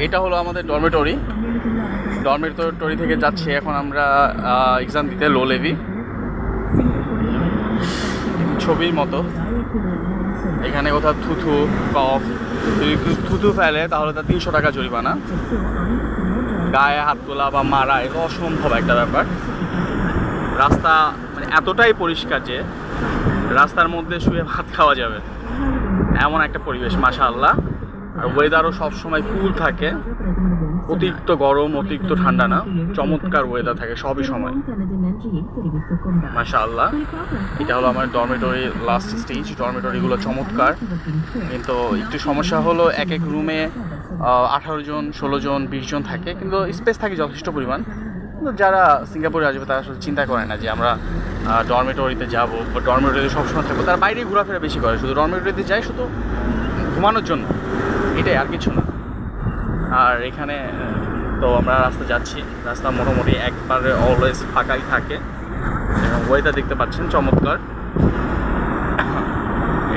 এটা হলো আমাদের ডরমেটরি থেকে যাচ্ছি এখন আমরা এক্সাম দিতে লো লেভি ছবির মতো। এখানে কোথাও থুথু কফ যদি থুথু ফেলে তাহলে তার 300 টাকা জরিমানা, গায়ে হাত তোলা বা মারা এটা অসম্ভব একটা ব্যাপার। রাস্তা মানে এতটাই পরিষ্কার যে রাস্তার মধ্যে শুয়ে ভাত খাওয়া যাবে এমন একটা পরিবেশ মাশাআল্লাহ। আর ওয়েদারও সবসময় কুল থাকে, অতিরিক্ত গরম অতিরিক্ত ঠান্ডা না, চমৎকার ওয়েদার থাকে সবই সময় মাশাআল্লাহ। এটা হলো আমার ডরমেটরি লাস্ট স্টেজ। ডরমেটরিগুলো চমৎকার, কিন্তু একটু সমস্যা হলো এক এক রুমে 18 জন 16 জন 20 জন থাকে, কিন্তু স্পেস থাকে যথেষ্ট পরিমাণ। কিন্তু যারা সিঙ্গাপুরে আসবে তারা আসলে চিন্তা করে না যে আমরা ডরমেটরিতে যাবো বা ডরমেটরিতে সবসময় থাকবো, তারা বাইরে ঘোরাফেরা বেশি করে, শুধু ডরমেটরিতে যায় শুধু ঘুমানোর জন্য, এটাই আর কিছু না। আর এখানে তো আমরা রাস্তা যাচ্ছি, রাস্তা মোটামুটি একবারে অলওয়েজ ফাঁকাই থাকে এবং ওয়েদার দেখতে পাচ্ছেন চমৎকার।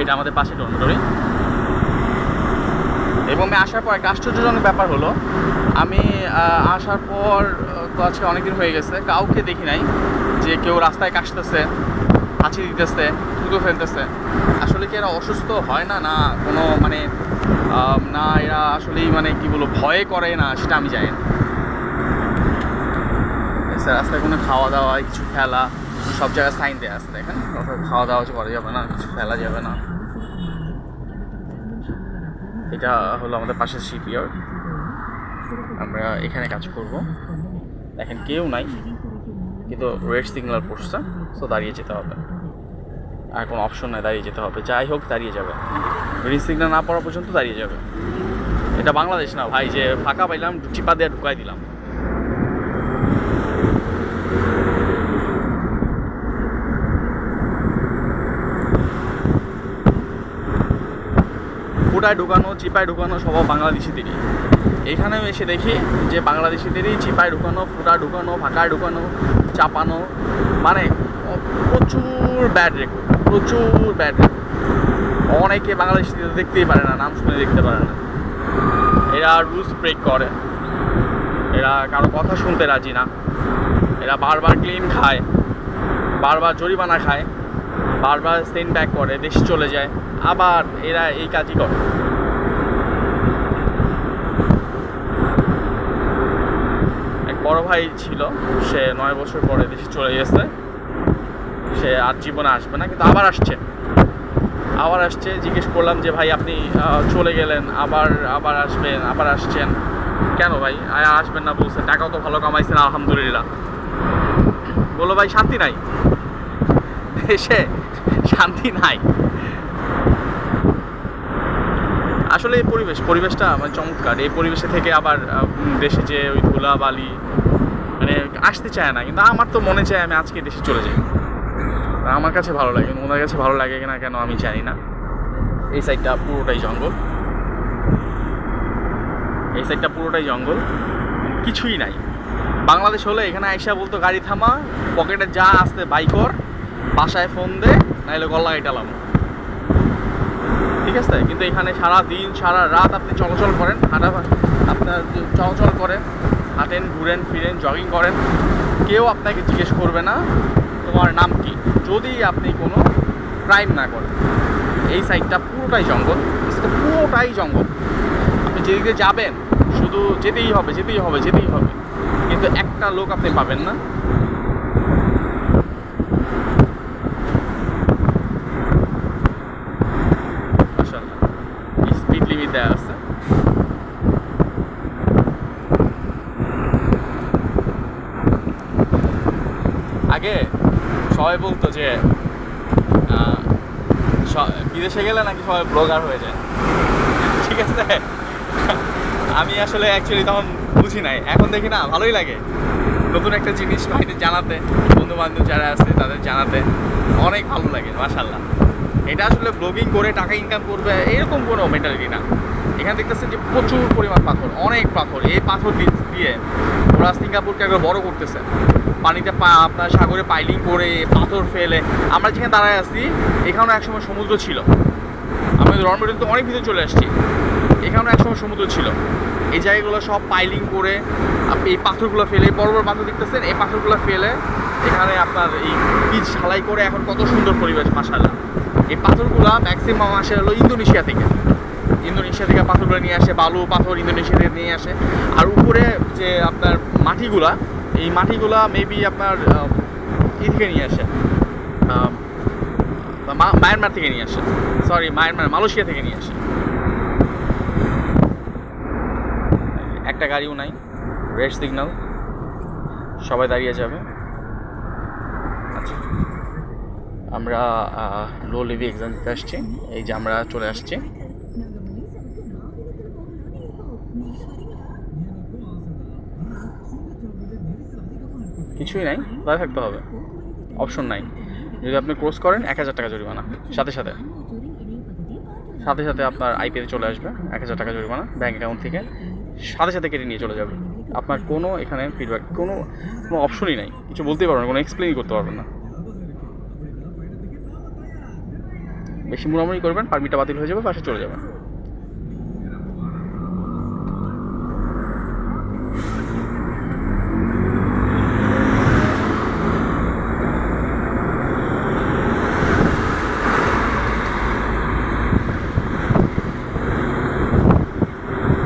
এটা আমাদের পাশে ডরমেটরি। এবং আসার পর একটা আশ্চর্যজনক ব্যাপার হলো, আমি আসার পর তো আজকে অনেকদিন হয়ে গেছে, কাউকে দেখি নাই যে কেউ রাস্তায় কাশতেছে, হাঁচি দিতেছে, থুতু ফেলতেছে। আসলে কি এরা অসুস্থ হয় না, না কোনো মানে না এরা আসলেই মানে কি বলবো ভয়ে করে না, সেটা আমি জানি না। রাস্তায় কোনো খাওয়া দাওয়া কিছু ফেলা সব জায়গায় সাইন দেওয়া আছে, দেখেন খাওয়া দাওয়া করা যাবে না, কিছু ফেলা যাবে না। এটা হলো আমাদের পাশের শিপইয়ার্ড, আমরা এখানে কাজ করব। দেখেন কেউ নাই, কিন্তু রেড সিগন্যাল পড়ছে, সো দাঁড়িয়ে যেতে হবে, আর কোনো অপশন নাই, দাঁড়িয়ে যেতে হবে, যাই হোক দাঁড়িয়ে যাবে, রেড সিগন্যাল না পড়া পর্যন্ত দাঁড়িয়ে যাবে। এটা বাংলাদেশ না ভাই যে ফাঁকা পাইলাম চিপা দিয়ে ঢুকাই দিলাম। ফুটায় ঢুকানো চিপায় ঢুকানো সব বাংলাদেশিদেরই। এখানেও এসে দেখি যে বাংলাদেশিদেরই চিপায় ঢুকানো, ফুটা ঢুকানো, ফাঁকায় ঢুকানো, চাপানো, মানে প্রচুর ব্যাড রেকর্ড, প্রচুর ব্যাড রেকর্ড। অনেকে বাংলাদেশিদের দেখতেই পারে না, নাম শুনে দেখতে পারে না। এরা রুলস ব্রেক করে, এরা কারো কথা শুনতে রাজি না, এরা বারবার ক্লেম খায়, বারবার জরিমানা খায়, বারবার সেন্ড ব্যাক করে, দেশে চলে যায়, আবার এরা এই কাজই করে। এক বড় ভাই ছিল, সে 9 বছর পরে দেশে চলে গেছে, সে আর জীবনে আসবে না, কিন্তু আবার আসছে। জিজ্ঞেস করলাম যে ভাই আপনি চলে গেলেন, আবার আসবেন, আবার আসছেন কেন ভাই? আসবেন না বলছে, টাকাও তো ভালো কামাইছেন আলহামদুলিল্লাহ। বললো ভাই শান্তি নাই, দেশে শান্তি নাই। আসলে এই পরিবেশটা মানে চমৎকার। এই পরিবেশে থেকে আবার দেশে যে ওই ধুলা বালি মানে আসতে চায় না, কিন্তু আমার তো মনে চায় আমি আজকে দেশে চলে যাই। আমার কাছে ভালো লাগে, কিন্তু ওনার কাছে ভালো লাগে কিনা কেন আমি জানি না। এই সাইডটা পুরোটাই জঙ্গল, কিছুই নাই। বাংলাদেশ হলে এখানে আইসা বলতো গাড়ি থামা, পকেটে যা আসতে বাই কর, বাসায় ফোন দে, নাহলে গলা গাইটালাম, ঠিক আছে? কিন্তু এখানে সারা দিন সারা রাত আপনি চলাচল করেন, হাঁটেন, ঘুরেন ফিরেন, জগিং করেন, কেউ আপনাকে জিজ্ঞেস করবে না তোমার নাম কি, যদি আপনি কোনো ক্রাইম না করেন। এই সাইডটা পুরোটাই জঙ্গল, আপনি যেদিকে যাবেন শুধু যেতেই হবে, কিন্তু একটা লোক আপনি পাবেন না। স্পিড লিমিট দেওয়া আছে। আগে সবাই বলতো যে বিদেশে গেলে নাকি সবাই ব্লগার হয়ে যায়, ঠিক আছে? আমি আসলে অ্যাকচুয়ালি তখন বুঝি নাই, এখন দেখি না ভালোই লাগে নতুন একটা জিনিস ভাইদের জানাতে, বন্ধু বান্ধব যারা আছে তাদের জানাতে অনেক ভালো লাগে মাশাআল্লাহ। এটা আসলে ব্লগিং করে টাকা ইনকাম করবে এরকম কোনো মেন্টালিটি না। এখানে দেখতেছেন যে প্রচুর পরিমাণ পাথর, অনেক পাথর। এই পাথর দিয়ে ওরা সিঙ্গাপুরকে একবার বড় করতেছে, পানিতে আপনার সাগরে পাইলিং করে পাথর ফেলে। আমরা যেখানে দাঁড়ায় আছি এখানেও একসময় সমুদ্র ছিল, আমি ডরমেটরিতে অনেক ভিতরে চলে আসছি, এখানেও একসময় সমুদ্র ছিল। এই জায়গাগুলো সব পাইলিং করে আপনি এই পাথরগুলো ফেলে, বড় বড় পাথর দেখতেছেন, এই পাথরগুলো ফেলে এখানে আপনার এই বীজ ঢালাই করে এখন কত সুন্দর পরিবেশ মাশাআল্লাহ। এই পাথরগুলো ম্যাক্সিমাম আসে হলো ইন্দোনেশিয়া থেকে পাথরগুলো নিয়ে আসে, বালু পাথর ইন্দোনেশিয়া থেকে নিয়ে আসে। আর উপরে যে আপনার মাটিগুলা, এই মাটিগুলা মেবি আপনার থেকে নিয়ে আসে, মায়ানমার থেকে নিয়ে আসে, মালয়েশিয়া থেকে নিয়ে আসে। একটা গাড়িও নাই, রেড সিগন্যাল, সবাই দাঁড়িয়ে যাবে। আচ্ছা, আমরা লো লেভি এক্সাম দিতে আসছি। এই যে আমরা চলে আসছি। কিছুই নাই, দাঁড়িয়ে থাকতে হবে, অপশন নাই। যদি আপনি ক্রস করেন 1000 টাকা জরিমানা, সাথে সাথে আপনার আইপিতে চলে আসবে 1000 টাকা জরিমানা ব্যাঙ্ক অ্যাকাউন্ট থেকে, সাথে সাথে কেটে নিয়ে চলে যাবে। আপনার কোনো এখানে ফিডব্যাক, কোনো অপশনই নাই, কিছু বলতেই পারবেন না, কোনো এক্সপ্লেনই করতে পারবেন না। বেশি মুড়ামুড়ি করবেন, পারমিটটা বাতিল হয়ে যাবে, পাশে চলে যাবেন।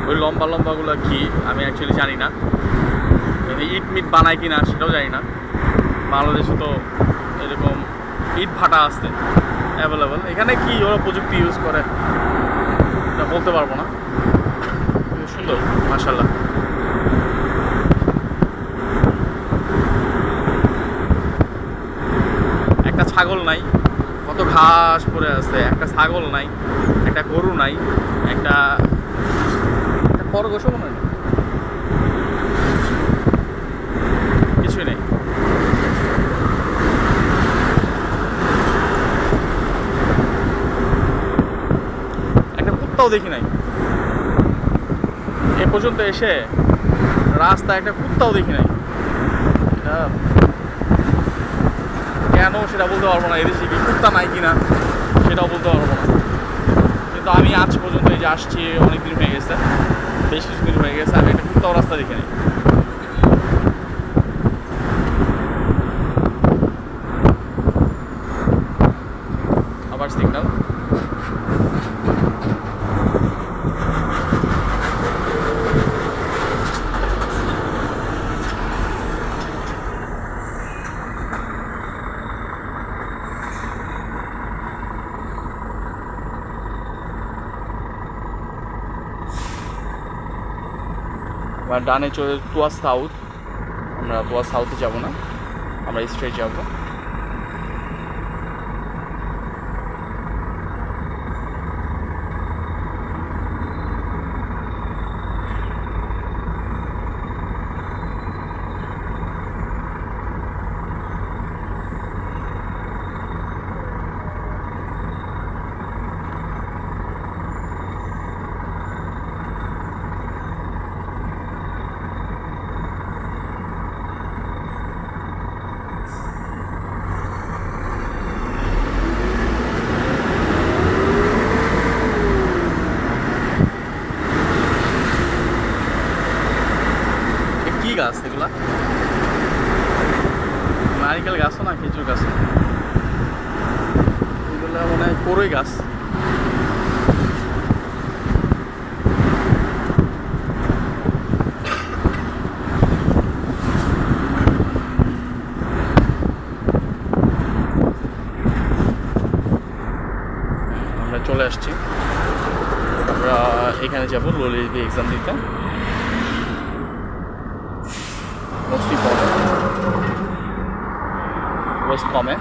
ওই লম্বা লম্বাগুলো কি আমি অ্যাকচুয়ালি জানি না, ইট মিট বানায় কি না সেটাও জানি না। বাংলাদেশে তো এরকম ইট ভাটা আসছে অ্যাভেলেবেল, এখানে কি ওরা প্রযুক্তি ইউজ করে এটা বলতে পারবো না। সুন্দর মাশাআল্লাহ। একটা ছাগল নাই, কত ঘাস পড়ে আছে, একটা ছাগল নাই, একটা গরু নাই, একটা খরগোশও মনে হয় না, কিছুই নেই। একটা কুত্তাও দেখি নাই এ পর্যন্ত এসে, রাস্তায় একটা কুত্তাও দেখি নাই। কেন সেটা বলতে পারবো না, এদেশে কি কুত্তা নাই কিনা সেটাও বলতে পারবো না। কিন্তু আমি আজ পর্যন্ত এই যে আসছি, অনেক দিন হয়ে গেছে, বেশ কিছুদিন হয়ে গেছে, আমি একটা কুত্তাও রাস্তা দেখি নাই। আবার সিগন্যাল। এবার ডানে চলে তুয়াস সাউথ। আমরা তুয়াস সাউথে যাব না, আমরা স্ট্রেট যাব। কি গাছ এগুলা? নারিকেল গাছও না, খেজুর গাছ, এগুলা মনে হয় কড়ই গাছ। আমরা চলে আসছি, আমরা এখানে যাবো লো লেভি এক্সাম দিতে। মোস্টলি কমে,